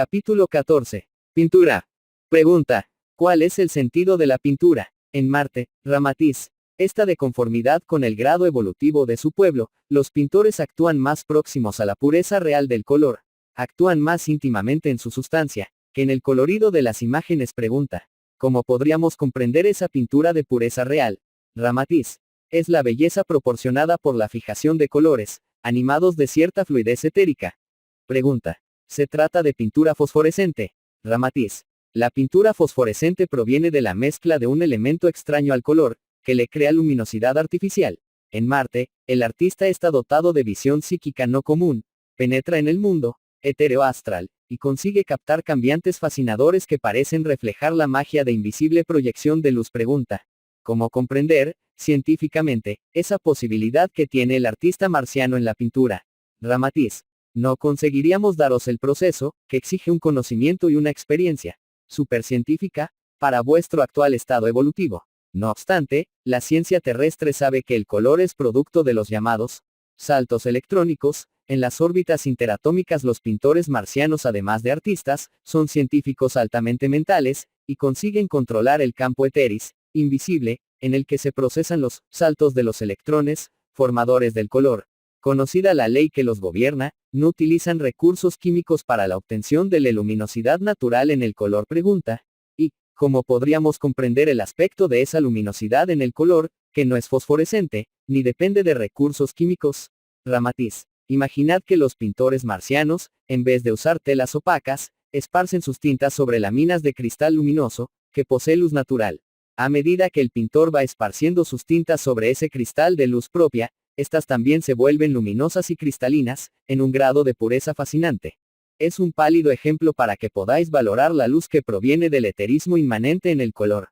Capítulo 14. Pintura. Pregunta. ¿Cuál es el sentido de la pintura? En Marte, Ramatiz. Esta de conformidad con el grado evolutivo de su pueblo, los pintores actúan más próximos a la pureza real del color, actúan más íntimamente en su sustancia, que en el colorido de las imágenes. Pregunta. ¿Cómo podríamos comprender esa pintura de pureza real? Ramatiz. Es la belleza proporcionada por la fijación de colores, animados de cierta fluidez etérica. Pregunta. ¿Se trata de pintura fosforescente? Ramatiz. La pintura fosforescente proviene de la mezcla de un elemento extraño al color, que le crea luminosidad artificial. En Marte, el artista está dotado de visión psíquica no común, penetra en el mundo etéreo astral, y consigue captar cambiantes fascinadores que parecen reflejar la magia de invisible proyección de luz. Pregunta. ¿Cómo comprender, científicamente, esa posibilidad que tiene el artista marciano en la pintura? Ramatiz. No conseguiríamos daros el proceso, que exige un conocimiento y una experiencia supercientífica, para vuestro actual estado evolutivo. No obstante, la ciencia terrestre sabe que el color es producto de los llamados saltos electrónicos. En las órbitas interatómicas los pintores marcianos, además de artistas, son científicos altamente mentales, y consiguen controlar el campo etéris, invisible, en el que se procesan los saltos de los electrones, formadores del color. Conocida la ley que los gobierna, no utilizan recursos químicos para la obtención de la luminosidad natural en el color. Pregunta. ¿Y cómo podríamos comprender el aspecto de esa luminosidad en el color, que no es fosforescente, ni depende de recursos químicos? Ramatiz. Imaginad que los pintores marcianos, en vez de usar telas opacas, esparcen sus tintas sobre láminas de cristal luminoso, que posee luz natural. A medida que el pintor va esparciendo sus tintas sobre ese cristal de luz propia, estas también se vuelven luminosas y cristalinas, en un grado de pureza fascinante. Es un pálido ejemplo para que podáis valorar la luz que proviene del eterismo inmanente en el color.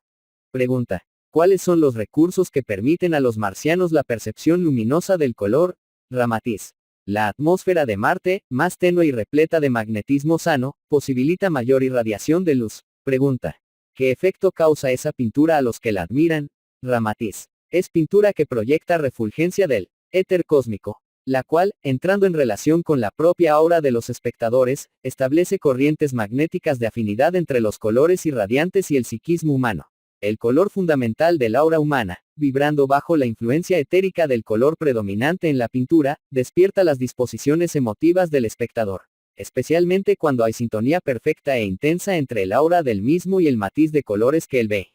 Pregunta. ¿Cuáles son los recursos que permiten a los marcianos la percepción luminosa del color? Ramatiz. La atmósfera de Marte, más tenue y repleta de magnetismo sano, posibilita mayor irradiación de luz. Pregunta. ¿Qué efecto causa esa pintura a los que la admiran? Ramatiz. Es pintura que proyecta refulgencia del éter cósmico, la cual, entrando en relación con la propia aura de los espectadores, establece corrientes magnéticas de afinidad entre los colores irradiantes y el psiquismo humano. El color fundamental del aura humana, vibrando bajo la influencia etérica del color predominante en la pintura, despierta las disposiciones emotivas del espectador, especialmente cuando hay sintonía perfecta e intensa entre el aura del mismo y el matiz de colores que él ve.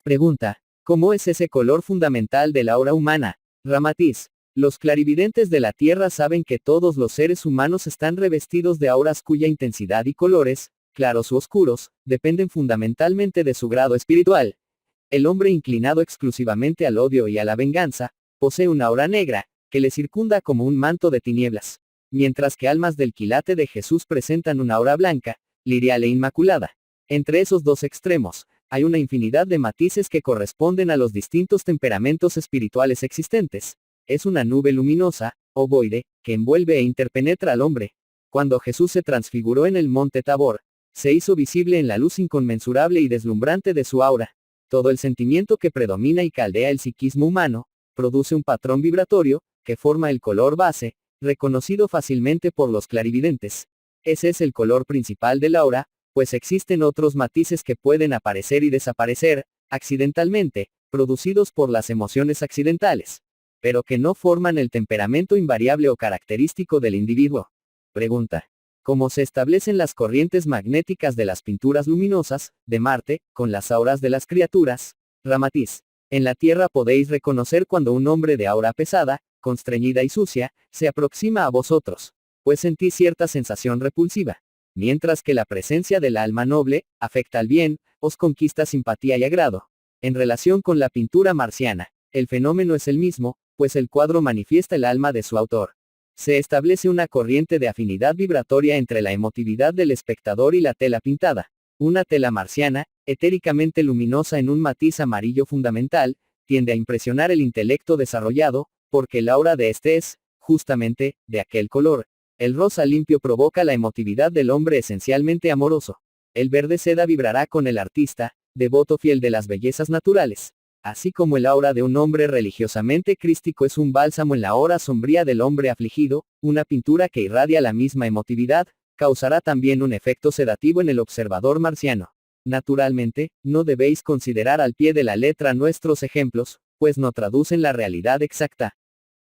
Pregunta. ¿Cómo es ese color fundamental del aura humana? Ramatiz. Los clarividentes de la Tierra saben que todos los seres humanos están revestidos de auras cuya intensidad y colores, claros u oscuros, dependen fundamentalmente de su grado espiritual. El hombre inclinado exclusivamente al odio y a la venganza, posee una aura negra, que le circunda como un manto de tinieblas, mientras que almas del quilate de Jesús presentan una aura blanca, lirial e inmaculada. Entre esos dos extremos, hay una infinidad de matices que corresponden a los distintos temperamentos espirituales existentes. Es una nube luminosa, ovoide, que envuelve e interpenetra al hombre. Cuando Jesús se transfiguró en el monte Tabor, se hizo visible en la luz inconmensurable y deslumbrante de su aura. Todo el sentimiento que predomina y caldea el psiquismo humano, produce un patrón vibratorio, que forma el color base, reconocido fácilmente por los clarividentes. Ese es el color principal del aura, pues existen otros matices que pueden aparecer y desaparecer, accidentalmente, producidos por las emociones accidentales, pero que no forman el temperamento invariable o característico del individuo. Pregunta. ¿Cómo se establecen las corrientes magnéticas de las pinturas luminosas, de Marte, con las auras de las criaturas? Ramatiz. En la Tierra podéis reconocer cuando un hombre de aura pesada, constreñida y sucia, se aproxima a vosotros, pues sentís cierta sensación repulsiva. Mientras que la presencia del alma noble, afecta al bien, os conquista simpatía y agrado. En relación con la pintura marciana, el fenómeno es el mismo, pues el cuadro manifiesta el alma de su autor. Se establece una corriente de afinidad vibratoria entre la emotividad del espectador y la tela pintada. Una tela marciana, etéricamente luminosa en un matiz amarillo fundamental, tiende a impresionar el intelecto desarrollado, porque el aura de este es, justamente, de aquel color. El rosa limpio provoca la emotividad del hombre esencialmente amoroso. El verde seda vibrará con el artista, devoto fiel de las bellezas naturales. Así como el aura de un hombre religiosamente crístico es un bálsamo en la hora sombría del hombre afligido, una pintura que irradia la misma emotividad, causará también un efecto sedativo en el observador marciano. Naturalmente, no debéis considerar al pie de la letra nuestros ejemplos, pues no traducen la realidad exacta.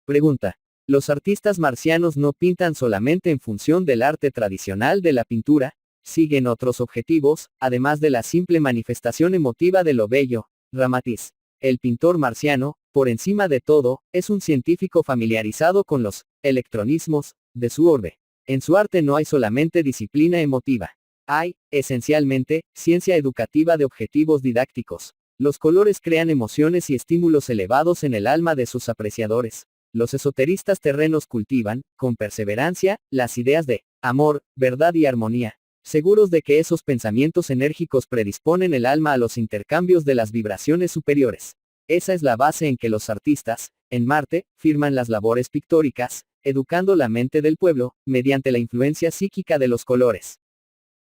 Pregunta. ¿Los artistas marcianos no pintan solamente en función del arte tradicional de la pintura? ¿Siguen otros objetivos, además de la simple manifestación emotiva de lo bello? Ramatiz. El pintor marciano, por encima de todo, es un científico familiarizado con los electronismos de su orbe. En su arte no hay solamente disciplina emotiva. Hay, esencialmente, ciencia educativa de objetivos didácticos. Los colores crean emociones y estímulos elevados en el alma de sus apreciadores. Los esoteristas terrenos cultivan, con perseverancia, las ideas de amor, verdad y armonía, seguros de que esos pensamientos enérgicos predisponen el alma a los intercambios de las vibraciones superiores. Esa es la base en que los artistas, en Marte, firman las labores pictóricas, educando la mente del pueblo, mediante la influencia psíquica de los colores.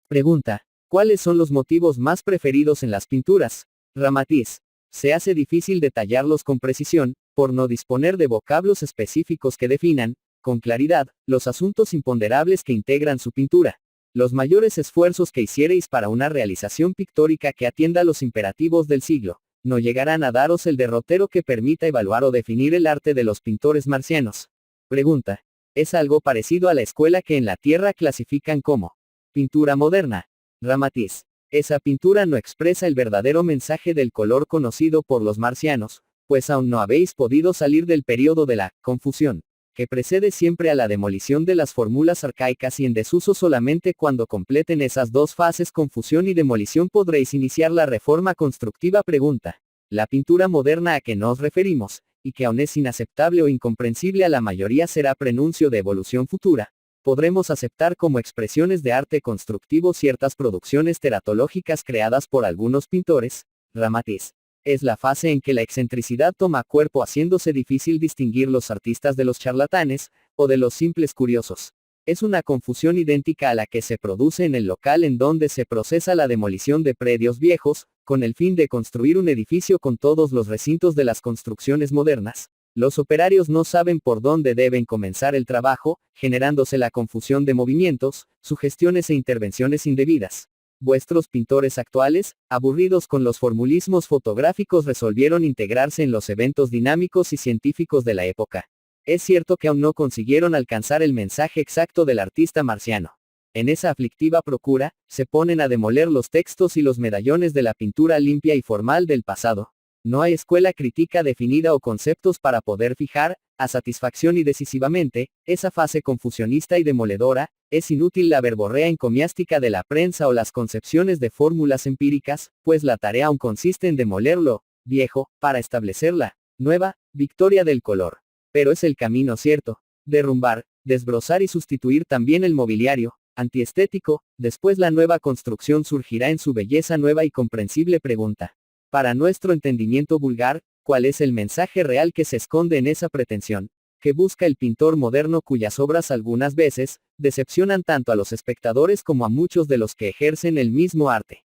Pregunta. ¿Cuáles son los motivos más preferidos en las pinturas? Ramatiz. Se hace difícil detallarlos con precisión, por no disponer de vocablos específicos que definan, con claridad, los asuntos imponderables que integran su pintura. Los mayores esfuerzos que hiciereis para una realización pictórica que atienda los imperativos del siglo, no llegarán a daros el derrotero que permita evaluar o definir el arte de los pintores marcianos. Pregunta. ¿Es algo parecido a la escuela que en la Tierra clasifican como pintura moderna? Ramatiz. Esa pintura no expresa el verdadero mensaje del color conocido por los marcianos, pues aún no habéis podido salir del periodo de la confusión, que precede siempre a la demolición de las fórmulas arcaicas, y en desuso solamente cuando completen esas dos fases, confusión y demolición, podréis iniciar la reforma constructiva. Pregunta. La pintura moderna a que nos referimos, y que aún es inaceptable o incomprensible a la mayoría, será prenuncio de evolución futura. Podremos aceptar como expresiones de arte constructivo ciertas producciones teratológicas creadas por algunos pintores. Ramatiz. Es la fase en que la excentricidad toma cuerpo, haciéndose difícil distinguir los artistas de los charlatanes, o de los simples curiosos. Es una confusión idéntica a la que se produce en el local en donde se procesa la demolición de predios viejos, con el fin de construir un edificio con todos los recintos de las construcciones modernas. Los operarios no saben por dónde deben comenzar el trabajo, generándose la confusión de movimientos, sugestiones e intervenciones indebidas. Vuestros pintores actuales, aburridos con los formulismos fotográficos, resolvieron integrarse en los eventos dinámicos y científicos de la época. Es cierto que aún no consiguieron alcanzar el mensaje exacto del artista marciano. En esa aflictiva procura, se ponen a demoler los textos y los medallones de la pintura limpia y formal del pasado. No hay escuela crítica definida o conceptos para poder fijar, a satisfacción y decisivamente, esa fase confusionista y demoledora. Es inútil la verborrea encomiástica de la prensa o las concepciones de fórmulas empíricas, pues la tarea aún consiste en demoler lo viejo, para establecer la nueva victoria del color. Pero es el camino cierto. Derrumbar, desbrozar y sustituir también el mobiliario antiestético. Después la nueva construcción surgirá en su belleza nueva y comprensible. Pregunta. Para nuestro entendimiento vulgar, ¿cuál es el mensaje real que se esconde en esa pretensión que busca el pintor moderno, cuyas obras algunas veces decepcionan tanto a los espectadores como a muchos de los que ejercen el mismo arte?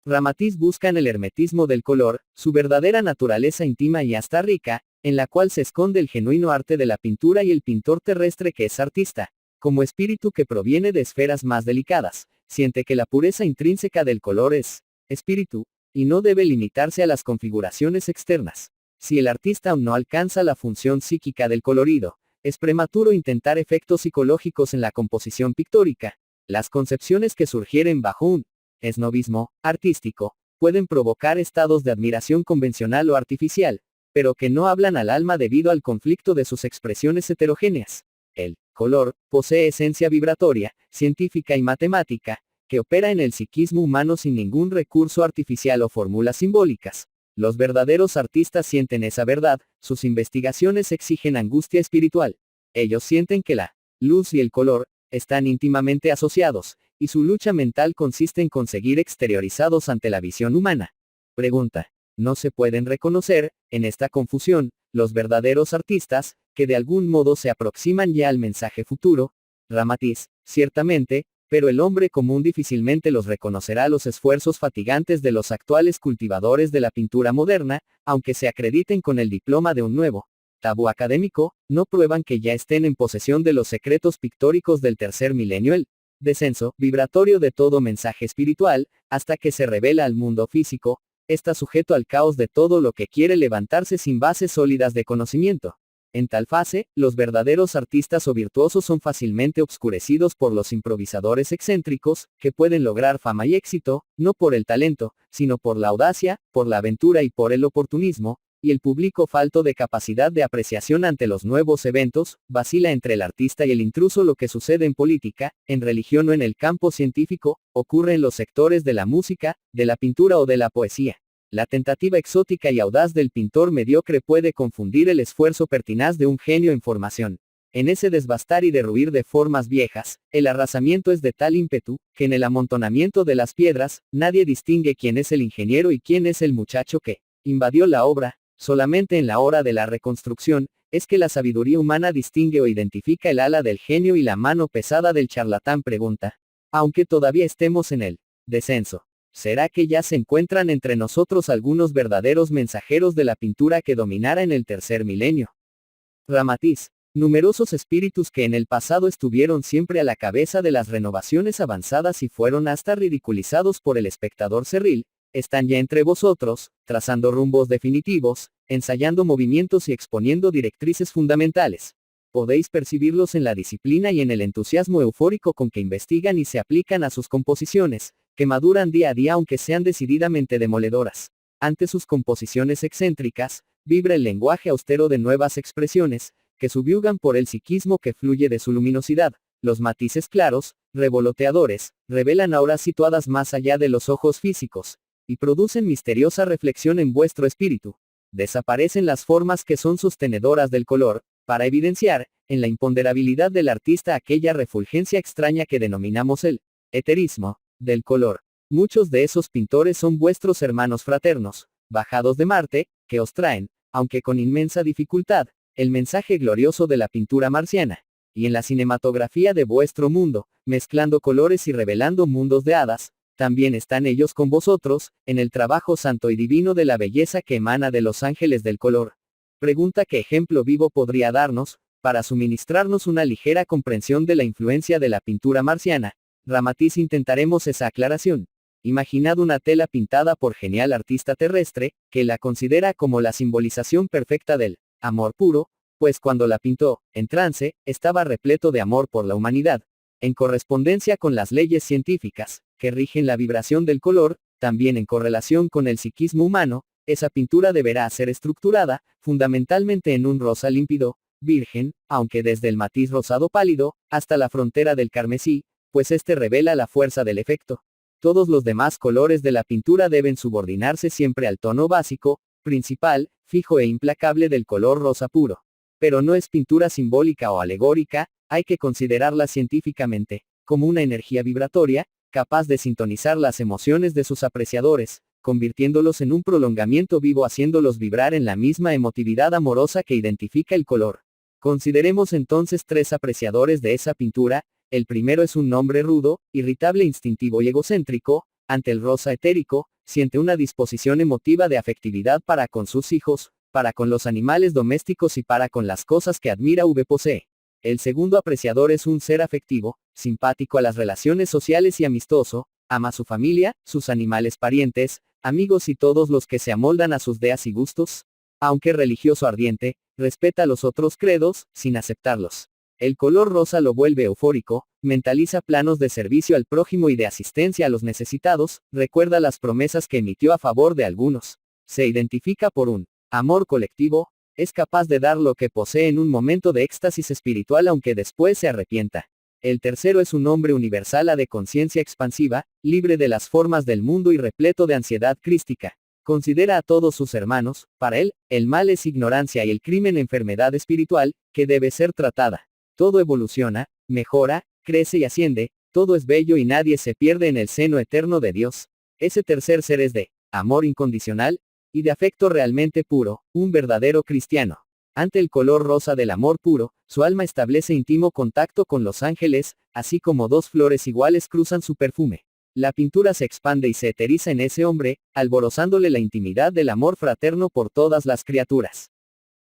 Ramatiz busca en el hermetismo del color, su verdadera naturaleza íntima y hasta rica, en la cual se esconde el genuino arte de la pintura y el pintor terrestre que es artista, como espíritu que proviene de esferas más delicadas, siente que la pureza intrínseca del color es espíritu, y no debe limitarse a las configuraciones externas. Si el artista aún no alcanza la función psíquica del colorido, es prematuro intentar efectos psicológicos en la composición pictórica. Las concepciones que surgieren bajo un esnovismo artístico pueden provocar estados de admiración convencional o artificial, pero que no hablan al alma debido al conflicto de sus expresiones heterogéneas. El color posee esencia vibratoria, científica y matemática, que opera en el psiquismo humano sin ningún recurso artificial o fórmulas simbólicas. Los verdaderos artistas sienten esa verdad, sus investigaciones exigen angustia espiritual. Ellos sienten que la luz y el color están íntimamente asociados, y su lucha mental consiste en conseguir exteriorizados ante la visión humana. Pregunta. ¿No se pueden reconocer, en esta confusión, los verdaderos artistas, que de algún modo se aproximan ya al mensaje futuro? Ramatiz. Ciertamente, pero el hombre común difícilmente los reconocerá. Los esfuerzos fatigantes de los actuales cultivadores de la pintura moderna, aunque se acrediten con el diploma de un nuevo tabú académico, no prueban que ya estén en posesión de los secretos pictóricos del tercer milenio. El descenso vibratorio de todo mensaje espiritual, hasta que se revela al mundo físico, está sujeto al caos de todo lo que quiere levantarse sin bases sólidas de conocimiento. En tal fase, los verdaderos artistas o virtuosos son fácilmente obscurecidos por los improvisadores excéntricos, que pueden lograr fama y éxito, no por el talento, sino por la audacia, por la aventura y por el oportunismo, y el público falto de capacidad de apreciación ante los nuevos eventos, vacila entre el artista y el intruso. Lo que sucede en política, en religión o en el campo científico, ocurre en los sectores de la música, de la pintura o de la poesía. La tentativa exótica y audaz del pintor mediocre puede confundir el esfuerzo pertinaz de un genio en formación. En ese desbastar y derruir de formas viejas, el arrasamiento es de tal ímpetu, que en el amontonamiento de las piedras, nadie distingue quién es el ingeniero y quién es el muchacho que invadió la obra. Solamente en la hora de la reconstrucción, es que la sabiduría humana distingue o identifica el ala del genio y la mano pesada del charlatán. Pregunta. Aunque todavía estemos en el descenso, ¿será que ya se encuentran entre nosotros algunos verdaderos mensajeros de la pintura que dominara en el tercer milenio? Ramatiz. Numerosos espíritus que en el pasado estuvieron siempre a la cabeza de las renovaciones avanzadas y fueron hasta ridiculizados por el espectador cerril, están ya entre vosotros, trazando rumbos definitivos, ensayando movimientos y exponiendo directrices fundamentales. Podéis percibirlos en la disciplina y en el entusiasmo eufórico con que investigan y se aplican a sus composiciones, que maduran día a día aunque sean decididamente demoledoras. Ante sus composiciones excéntricas, vibra el lenguaje austero de nuevas expresiones, que subyugan por el psiquismo que fluye de su luminosidad. Los matices claros, revoloteadores, revelan auras situadas más allá de los ojos físicos, y producen misteriosa reflexión en vuestro espíritu. Desaparecen las formas que son sostenedoras del color, para evidenciar, en la imponderabilidad del artista aquella refulgencia extraña que denominamos el eterismo del color. Muchos de esos pintores son vuestros hermanos fraternos, bajados de Marte, que os traen, aunque con inmensa dificultad, el mensaje glorioso de la pintura marciana. Y en la cinematografía de vuestro mundo, mezclando colores y revelando mundos de hadas, también están ellos con vosotros, en el trabajo santo y divino de la belleza que emana de los ángeles del color. Pregunta: ¿qué ejemplo vivo podría darnos, para suministrarnos una ligera comprensión de la influencia de la pintura marciana? Ramatiz. Intentaremos esa aclaración. Imaginad una tela pintada por genial artista terrestre, que la considera como la simbolización perfecta del amor puro, pues cuando la pintó, en trance, estaba repleto de amor por la humanidad. En correspondencia con las leyes científicas, que rigen la vibración del color, también en correlación con el psiquismo humano, esa pintura deberá ser estructurada, fundamentalmente en un rosa límpido, virgen, aunque desde el matiz rosado pálido, hasta la frontera del carmesí, pues este revela la fuerza del efecto. Todos los demás colores de la pintura deben subordinarse siempre al tono básico, principal, fijo e implacable del color rosa puro. Pero no es pintura simbólica o alegórica, hay que considerarla científicamente, como una energía vibratoria, capaz de sintonizar las emociones de sus apreciadores, convirtiéndolos en un prolongamiento vivo, haciéndolos vibrar en la misma emotividad amorosa que identifica el color. Consideremos entonces tres apreciadores de esa pintura. El primero es un hombre rudo, irritable, instintivo y egocéntrico. Ante el rosa etérico, siente una disposición emotiva de afectividad para con sus hijos, para con los animales domésticos y para con las cosas que admira o posee. El segundo apreciador es un ser afectivo, simpático a las relaciones sociales y amistoso, ama a su familia, sus animales parientes, amigos y todos los que se amoldan a sus ideas y gustos. Aunque religioso ardiente, respeta los otros credos, sin aceptarlos. El color rosa lo vuelve eufórico, mentaliza planos de servicio al prójimo y de asistencia a los necesitados, recuerda las promesas que emitió a favor de algunos. Se identifica por un amor colectivo, es capaz de dar lo que posee en un momento de éxtasis espiritual aunque después se arrepienta. El tercero es un hombre universal de conciencia expansiva, libre de las formas del mundo y repleto de ansiedad crística. Considera a todos sus hermanos. Para él, el mal es ignorancia y el crimen enfermedad espiritual, que debe ser tratada. Todo evoluciona, mejora, crece y asciende, todo es bello y nadie se pierde en el seno eterno de Dios. Ese tercer ser es de amor incondicional, y de afecto realmente puro, un verdadero cristiano. Ante el color rosa del amor puro, su alma establece íntimo contacto con los ángeles, así como dos flores iguales cruzan su perfume. La pintura se expande y se eteriza en ese hombre, alborozándole la intimidad del amor fraterno por todas las criaturas.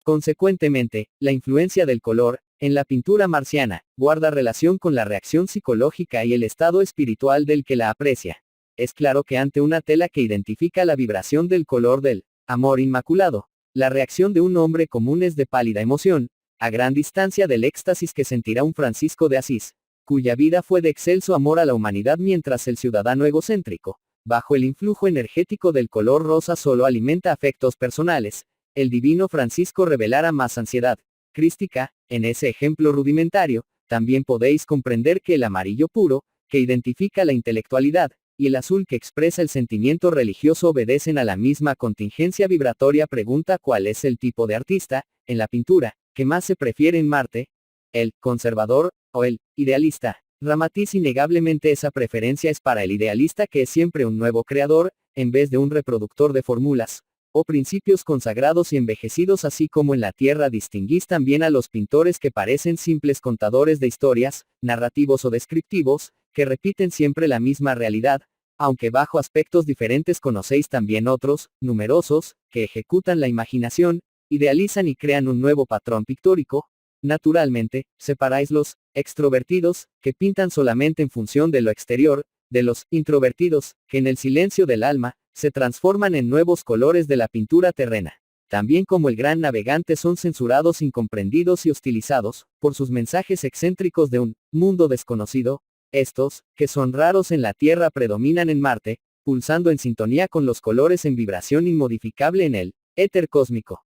Consecuentemente, la influencia del color, En la pintura marciana, guarda relación con la reacción psicológica y el estado espiritual del que la aprecia. Es claro que ante una tela que identifica la vibración del color del amor inmaculado, la reacción de un hombre común es de pálida emoción, a gran distancia del éxtasis que sentirá un Francisco de Asís, cuya vida fue de excelso amor a la humanidad, mientras el ciudadano egocéntrico, bajo el influjo energético del color rosa, solo alimenta afectos personales. El divino Francisco revelará más ansiedad crística. En ese ejemplo rudimentario, también podéis comprender que el amarillo puro, que identifica la intelectualidad, y el azul, que expresa el sentimiento religioso, obedecen a la misma contingencia vibratoria. Pregunta: ¿cuál es el tipo de artista, en la pintura, que más se prefiere en Marte? ¿El conservador, o el idealista? Ramatiz: innegablemente esa preferencia es para el idealista, que es siempre un nuevo creador, en vez de un reproductor de fórmulas o principios consagrados y envejecidos. Así como en la Tierra distinguís también a los pintores que parecen simples contadores de historias, narrativos o descriptivos, que repiten siempre la misma realidad, aunque bajo aspectos diferentes. Conocéis también otros, numerosos, que ejecutan la imaginación, idealizan y crean un nuevo patrón pictórico. Naturalmente, separáis los extrovertidos, que pintan solamente en función de lo exterior, de los introvertidos, que en el silencio del alma, se transforman en nuevos colores de la pintura terrena. También como el gran navegante son censurados, incomprendidos y hostilizados, por sus mensajes excéntricos de un mundo desconocido. Estos, que son raros en la Tierra, predominan en Marte, pulsando en sintonía con los colores en vibración inmodificable en el éter cósmico.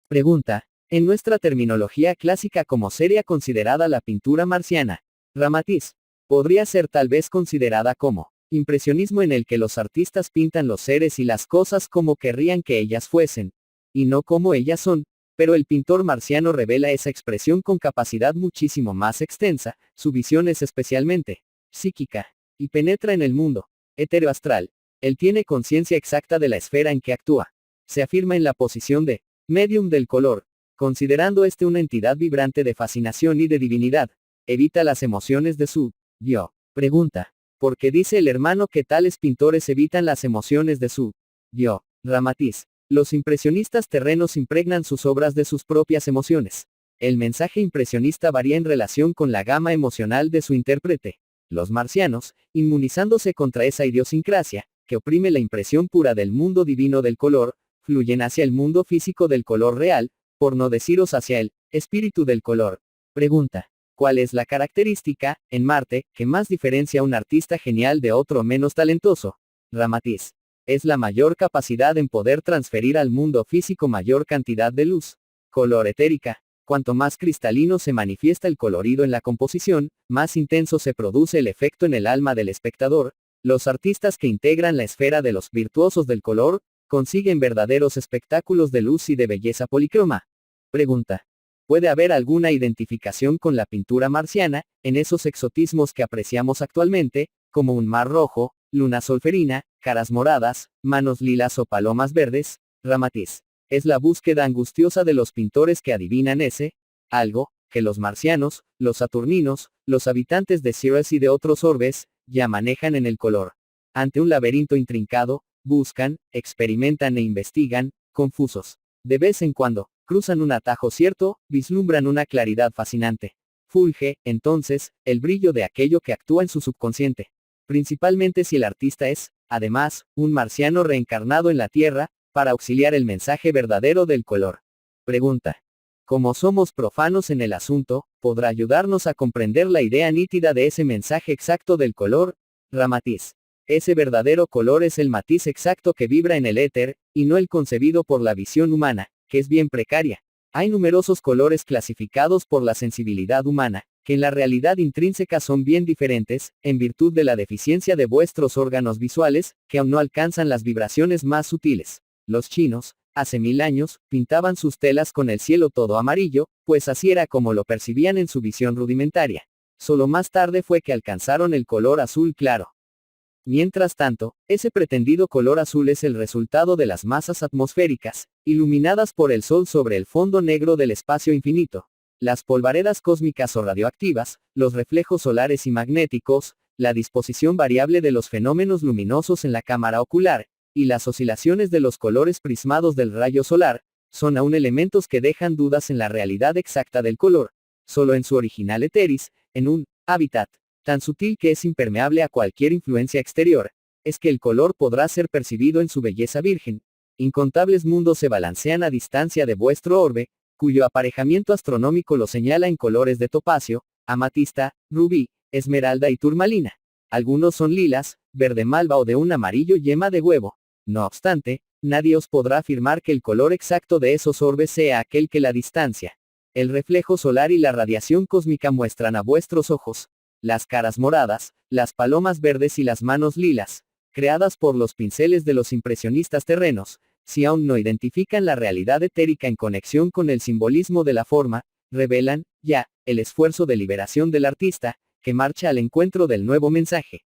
Pregunta: en nuestra terminología clásica, ¿cómo sería considerada la pintura marciana? Ramatiz: podría ser tal vez considerada como impresionismo, en el que los artistas pintan los seres y las cosas como querrían que ellas fuesen, y no como ellas son. Pero el pintor marciano revela esa expresión con capacidad muchísimo más extensa. Su visión es especialmente psíquica, y penetra en el mundo heteroastral. Él tiene conciencia exacta de la esfera en que actúa. Se afirma en la posición de medium del color, considerando una entidad vibrante de fascinación y de divinidad. Evita las emociones de su yo. Pregunta: ¿por qué dice el hermano que tales pintores evitan las emociones de su yo? Ramatiz: los impresionistas terrenos impregnan sus obras de sus propias emociones. El mensaje impresionista varía en relación con la gama emocional de su intérprete. Los marcianos, inmunizándose contra esa idiosincrasia, que oprime la impresión pura del mundo divino del color, fluyen hacia el mundo físico del color real, por no deciros hacia el espíritu del color. Pregunta: ¿cuál es la característica, en Marte, que más diferencia a un artista genial de otro menos talentoso? Ramatiz: es la mayor capacidad en poder transferir al mundo físico mayor cantidad de luz. Color etérica: cuanto más cristalino se manifiesta el colorido en la composición, más intenso se produce el efecto en el alma del espectador. Los artistas que integran la esfera de los virtuosos del color, consiguen verdaderos espectáculos de luz y de belleza policroma. Pregunta: ¿puede haber alguna identificación con la pintura marciana, en esos exotismos que apreciamos actualmente, como un mar rojo, luna solferina, caras moradas, manos lilas o palomas verdes? Ramatiz: es la búsqueda angustiosa de los pintores que adivinan ese algo, que los marcianos, los saturninos, los habitantes de Sirius y de otros orbes, ya manejan en el color. Ante un laberinto intrincado, buscan, experimentan e investigan, confusos. De vez en cuando, cruzan un atajo cierto, vislumbran una claridad fascinante. Fulge, entonces, el brillo de aquello que actúa en su subconsciente. Principalmente si el artista es, además, un marciano reencarnado en la Tierra, para auxiliar el mensaje verdadero del color. Pregunta: como somos profanos en el asunto, ¿podrá ayudarnos a comprender la idea nítida de ese mensaje exacto del color? Ramatiz: ese verdadero color es el matiz exacto que vibra en el éter, y no el concebido por la visión humana, que es bien precaria. Hay numerosos colores clasificados por la sensibilidad humana, que en la realidad intrínseca son bien diferentes, en virtud de la deficiencia de vuestros órganos visuales, que aún no alcanzan las vibraciones más sutiles. Los chinos, hace 1000 años, pintaban sus telas con el cielo todo amarillo, pues así era como lo percibían en su visión rudimentaria. Solo más tarde fue que alcanzaron el color azul claro. Mientras tanto, ese pretendido color azul es el resultado de las masas atmosféricas, iluminadas por el sol sobre el fondo negro del espacio infinito. Las polvaredas cósmicas o radioactivas, los reflejos solares y magnéticos, la disposición variable de los fenómenos luminosos en la cámara ocular, y las oscilaciones de los colores prismados del rayo solar, son aún elementos que dejan dudas en la realidad exacta del color. solo en su original eteris, en un hábitat tan sutil que es impermeable a cualquier influencia exterior, es que el color podrá ser percibido en su belleza virgen. Incontables mundos se balancean a distancia de vuestro orbe, cuyo aparejamiento astronómico lo señala en colores de topacio, amatista, rubí, esmeralda y turmalina. Algunos son lilas, verde malva o de un amarillo yema de huevo. No obstante, nadie os podrá afirmar que el color exacto de esos orbes sea aquel que la distancia. El reflejo solar y la radiación cósmica muestran a vuestros ojos las caras moradas, las palomas verdes y las manos lilas, creadas por los pinceles de los impresionistas terrenos. Si aún no identifican la realidad etérica en conexión con el simbolismo de la forma, revelan, ya, el esfuerzo de liberación del artista, que marcha al encuentro del nuevo mensaje.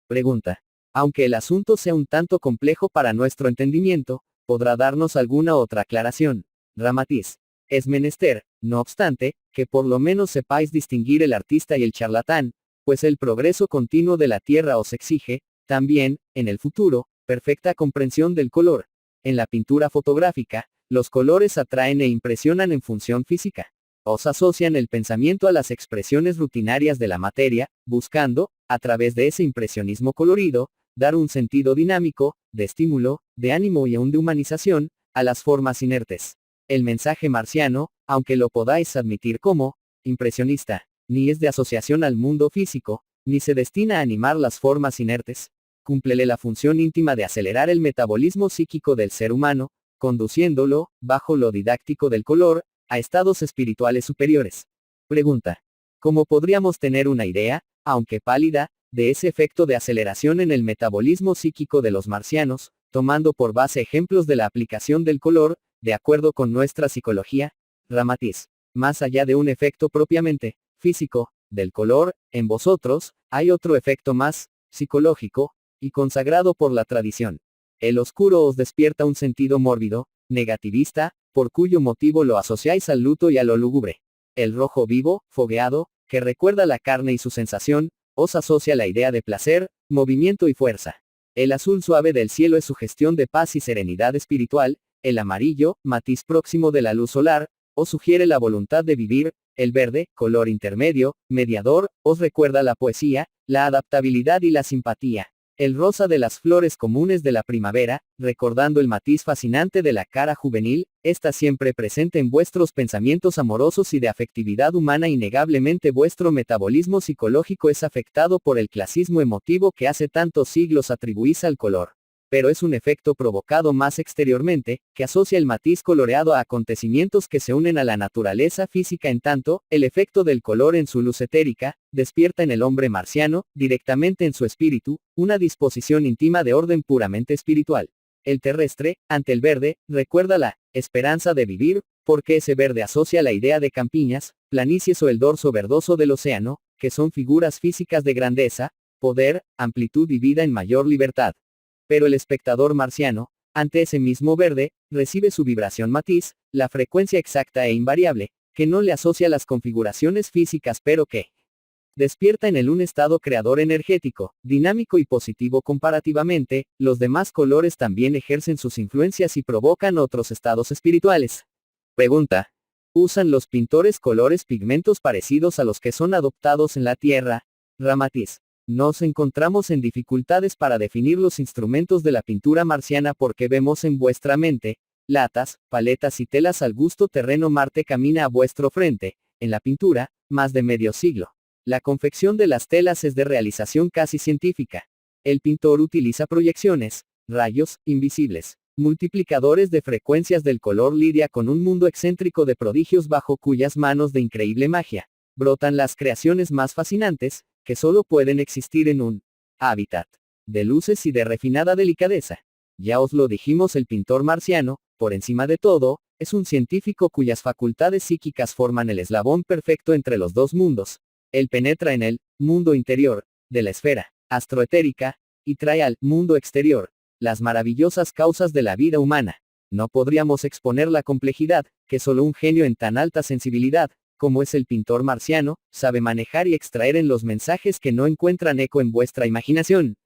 Pregunta. Aunque el asunto sea un tanto complejo para nuestro entendimiento, ¿podrá darnos alguna otra aclaración? Ramatiz. Es menester, no obstante, que por lo menos sepáis distinguir el artista y el charlatán, pues el progreso continuo de la Tierra os exige, también, en el futuro, perfecta comprensión del color. En la pintura fotográfica, los colores atraen e impresionan en función física. Os asocian el pensamiento a las expresiones rutinarias de la materia, buscando, a través de ese impresionismo colorido, dar un sentido dinámico, de estímulo, de ánimo y aún de humanización, a las formas inertes. El mensaje marciano, aunque lo podáis admitir como impresionista, ni es de asociación al mundo físico, ni se destina a animar las formas inertes. Cúmplele la función íntima de acelerar el metabolismo psíquico del ser humano, conduciéndolo, bajo lo didáctico del color, a estados espirituales superiores. Pregunta. ¿Cómo podríamos tener una idea, aunque pálida, de ese efecto de aceleración en el metabolismo psíquico de los marcianos, tomando por base ejemplos de la aplicación del color, de acuerdo con nuestra psicología? Ramatiz. Más allá de un efecto propiamente físico, del color, en vosotros, hay otro efecto más psicológico, y consagrado por la tradición. El oscuro os despierta un sentido mórbido, negativista, por cuyo motivo lo asociáis al luto y a lo lúgubre. El rojo vivo, fogueado, que recuerda la carne y su sensación, os asocia la idea de placer, movimiento y fuerza. El azul suave del cielo es sugestión de paz y serenidad espiritual, el amarillo, matiz próximo de la luz solar, os sugiere la voluntad de vivir, el verde, color intermedio, mediador, os recuerda la poesía, la adaptabilidad y la simpatía. El rosa de las flores comunes de la primavera, recordando el matiz fascinante de la cara juvenil, está siempre presente en vuestros pensamientos amorosos y de afectividad humana. Innegablemente vuestro metabolismo psicológico es afectado por el clasismo emotivo que hace tantos siglos atribuís al color. Pero es un efecto provocado más exteriormente, que asocia el matiz coloreado a acontecimientos que se unen a la naturaleza física. En tanto, el efecto del color en su luz etérica, despierta en el hombre marciano, directamente en su espíritu, una disposición íntima de orden puramente espiritual. El terrestre, ante el verde, recuerda la esperanza de vivir, porque ese verde asocia la idea de campiñas, planicies o el dorso verdoso del océano, que son figuras físicas de grandeza, poder, amplitud y vida en mayor libertad. Pero el espectador marciano, ante ese mismo verde, recibe su vibración matiz, la frecuencia exacta e invariable, que no le asocia las configuraciones físicas pero que despierta en él un estado creador energético, dinámico y positivo comparativamente. Los demás colores también ejercen sus influencias y provocan otros estados espirituales. Pregunta. ¿Usan los pintores colores pigmentos parecidos a los que son adoptados en la Tierra? Ramatiz. Nos encontramos en dificultades para definir los instrumentos de la pintura marciana porque vemos en vuestra mente, latas, paletas y telas al gusto terreno. Marte camina a vuestro frente, en la pintura, más de medio siglo. La confección de las telas es de realización casi científica. El pintor utiliza proyecciones, rayos, invisibles, multiplicadores de frecuencias del color. Lidia con un mundo excéntrico de prodigios bajo cuyas manos de increíble magia brotan las creaciones más fascinantes, que solo pueden existir en un hábitat de luces y de refinada delicadeza. Ya os lo dijimos, el pintor marciano, por encima de todo, es un científico cuyas facultades psíquicas forman el eslabón perfecto entre los dos mundos. Él penetra en el mundo interior de la esfera astroetérica y trae al mundo exterior las maravillosas causas de la vida humana. No podríamos exponer la complejidad que solo un genio en tan alta sensibilidad como es el pintor marciano, sabe manejar y extraer en los mensajes que no encuentran eco en vuestra imaginación.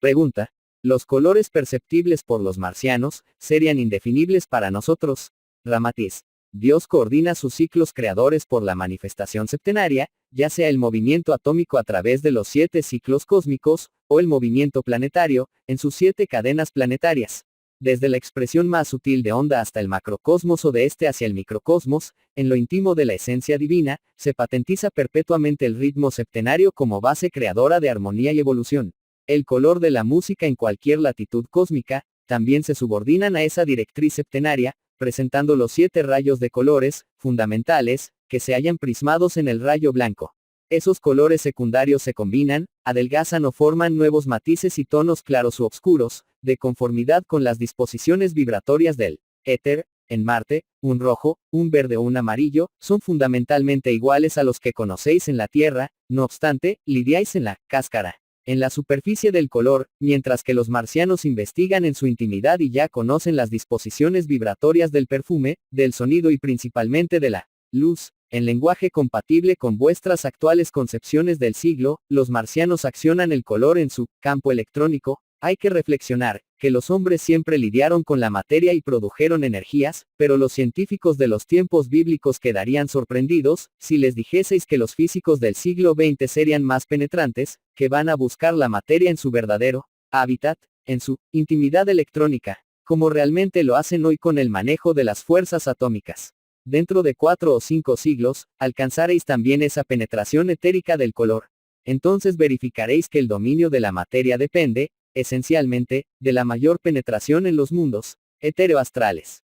Pregunta. ¿Los colores perceptibles por los marcianos serían indefinibles para nosotros? Ramatiz. Dios coordina sus ciclos creadores por la manifestación septenaria, ya sea el movimiento atómico a través de los 7 ciclos cósmicos, o el movimiento planetario, en sus 7 cadenas planetarias. Desde la expresión más sutil de onda hasta el macrocosmos o de este hacia el microcosmos, en lo íntimo de la esencia divina, se patentiza perpetuamente el ritmo septenario como base creadora de armonía y evolución. El color de la música en cualquier latitud cósmica, también se subordinan a esa directriz septenaria, presentando los 7 rayos de colores, fundamentales, que se hallan prismados en el rayo blanco. Esos colores secundarios se combinan, adelgazan o forman nuevos matices y tonos claros u oscuros, de conformidad con las disposiciones vibratorias del éter. En Marte, un rojo, un verde o un amarillo, son fundamentalmente iguales a los que conocéis en la Tierra, no obstante, lidiáis en la cáscara, en la superficie del color, mientras que los marcianos investigan en su intimidad y ya conocen las disposiciones vibratorias del perfume, del sonido y principalmente de la luz. En lenguaje compatible con vuestras actuales concepciones del siglo, los marcianos accionan el color en su campo electrónico. Hay que reflexionar, que los hombres siempre lidiaron con la materia y produjeron energías, pero los científicos de los tiempos bíblicos quedarían sorprendidos, si les dijeseis que los físicos del siglo XX serían más penetrantes, que van a buscar la materia en su verdadero hábitat, en su intimidad electrónica, como realmente lo hacen hoy con el manejo de las fuerzas atómicas. Dentro de 4 o 5 siglos, alcanzaréis también esa penetración etérica del color. Entonces verificaréis que el dominio de la materia depende, esencialmente, de la mayor penetración en los mundos heteroastrales.